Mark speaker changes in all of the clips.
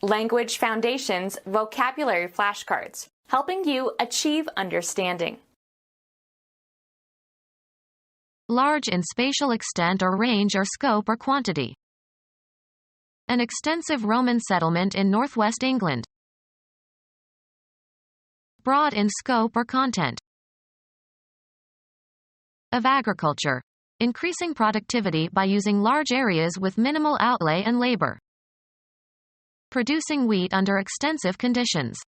Speaker 1: Language Foundations Vocabulary Flashcards, helping you achieve understanding.
Speaker 2: Large in spatial extent or range or scope or quantity. An extensive Roman settlement in northwest England. Broad in scope or content. Of agriculture. Increasing productivity by using large areas with minimal outlay and labor. Producing wheat under extensive conditions.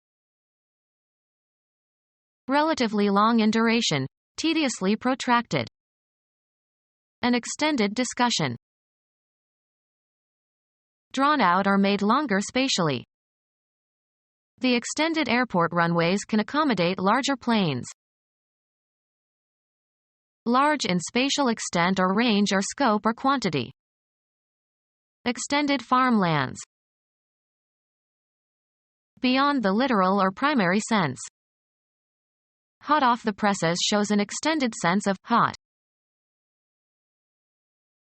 Speaker 2: Relatively long in duration, tediously protracted. An extended discussion. Drawn out or made longer spatially. The extended airport runways can accommodate larger planes. Large in spatial extent or range or scope or quantity. Extended farmlands. Beyond the literal or primary sense. Hot off the presses shows an extended sense of hot.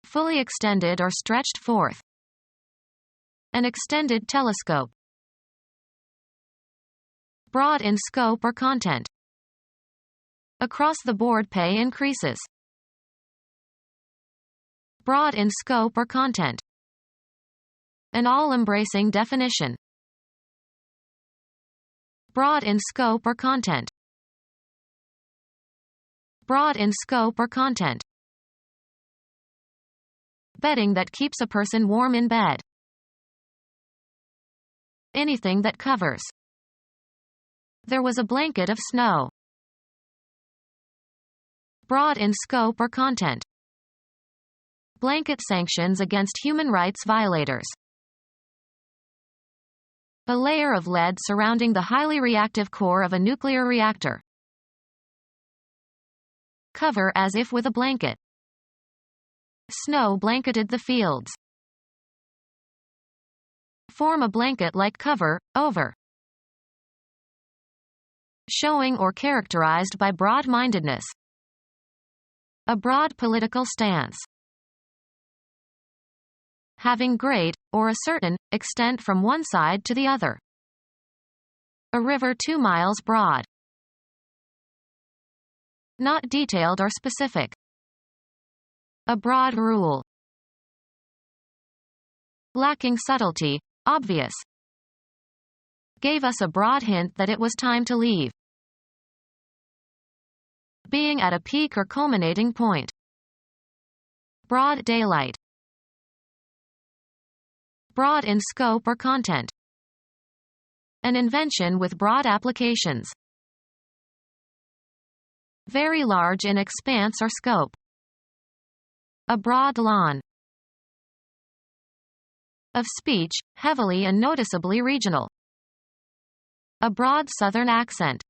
Speaker 2: Fully extended or stretched forth. An extended telescope. Broad in scope or content. Across-the-board pay increases. Broad in scope or content. An all-embracing definition. Broad in scope or content. Broad in scope or content. Bedding that keeps a person warm in bed. Anything that covers. There was a blanket of snow. Broad in scope or content. Blanket sanctions against human rights violators. A layer of lead surrounding the highly reactive core of a nuclear reactor. Cover as if with a blanket. Snow blanketed the fields. Form a blanket-like cover, over. Showing or characterized by broad-mindedness. A broad political stance. Having great, or a certain, extent from one side to the other. A river 2 miles broad. Not detailed or specific. A broad rule. Lacking subtlety, obvious. Gave us a broad hint that it was time to leave. Being at a peak or culminating point. Broad daylight. Broad in scope or content. An invention with broad applications. Very large in expanse or scope. A broad lawn. Of speech, heavily and noticeably regional. A broad southern accent.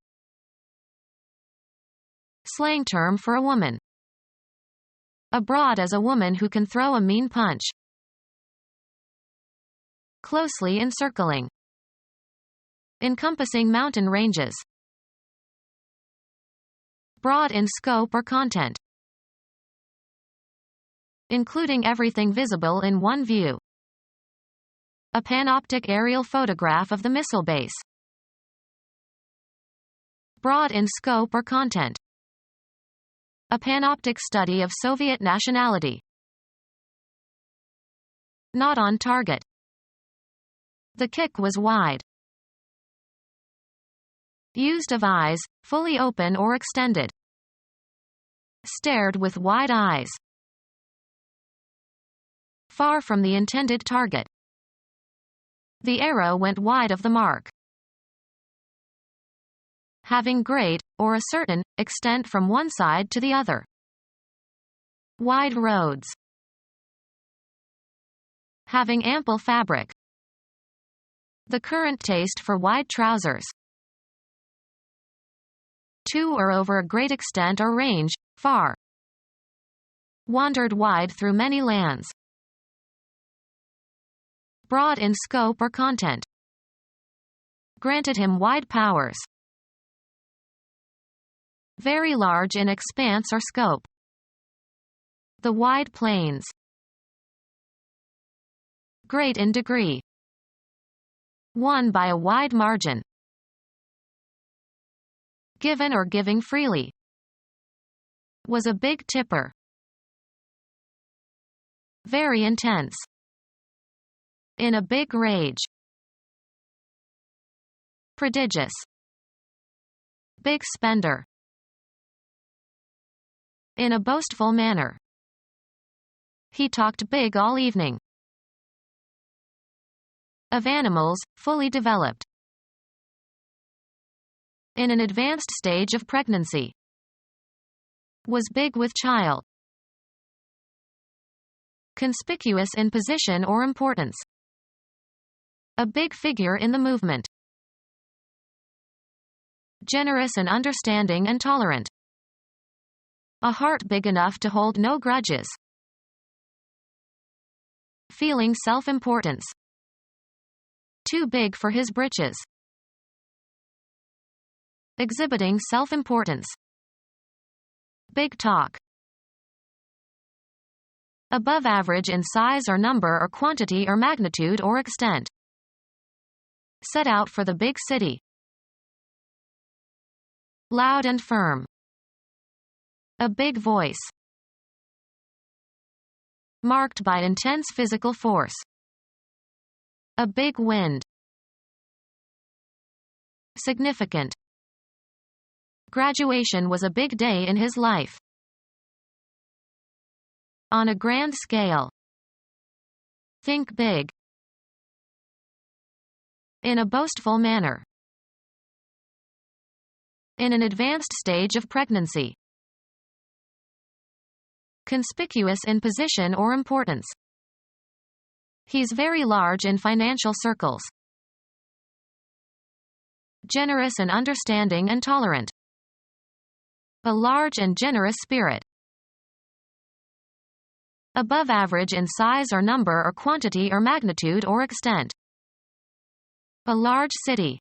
Speaker 2: Slang term for a woman. Abroad as a woman who can throw a mean punch. Closely encircling. Encompassing mountain ranges. Broad in scope or content. Including everything visible in one view. A panoptic aerial photograph of the missile base. Broad in scope or content. A panoptic study of Soviet nationality. Not on target. The kick was wide. Used of eyes, fully open or extended. Stared with wide eyes. Far from the intended target. The arrow went wide of the mark. Having great, or a certain, extent from one side to the other. Wide roads. Having ample fabric. The current taste for wide trousers. To or over a great extent or range, far. Wandered wide through many lands. Broad in scope or content. Granted him wide powers. Very large in expanse or scope. The wide plains. Great in degree. Won by a wide margin. Given or giving freely. Was a big tipper. Very intense. In a big rage. Prodigious. Big spender. In a boastful manner. He talked big all evening. Of animals, fully developed. In an advanced stage of pregnancy. Was big with child. Conspicuous in position or importance. A big figure in the movement. Generous and understanding and tolerant. A heart big enough to hold no grudges. Feeling self-importance. Too big for his britches. Exhibiting self-importance. Big talk. Above average in size or number or quantity or magnitude or extent. Set out for the big city. Loud and firm. A big voice. Marked by intense physical force. A big wind. Significant. Graduation was a big day in his life. On a grand scale. Think big. In a boastful manner. In an advanced stage of pregnancy. Conspicuous in position or importance. He's very large in financial circles. Generous and understanding and tolerant. A large and generous spirit. Above average in size or number or quantity or magnitude or extent. A large city.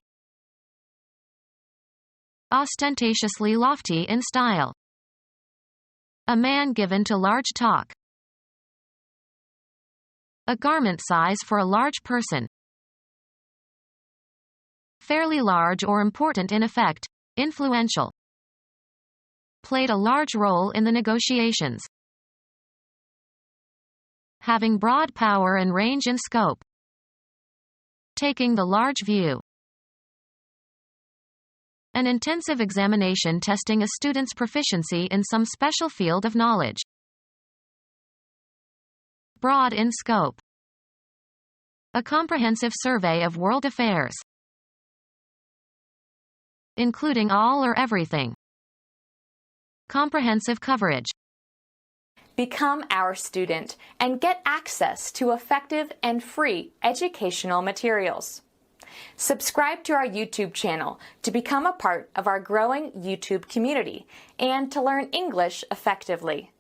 Speaker 2: Ostentatiously lofty in style. A man given to large talk. A garment size for a large person. Fairly large or important in effect, influential. Played a large role in the negotiations. Having broad power and range and scope. Taking the large view. An intensive examination testing a student's proficiency in some special field of knowledge. Broad in scope. A comprehensive survey of world affairs. Including all or everything. Comprehensive coverage.
Speaker 1: Become our student and get access to effective and free educational materials. Subscribe to our YouTube channel to become a part of our growing YouTube community and to learn English effectively.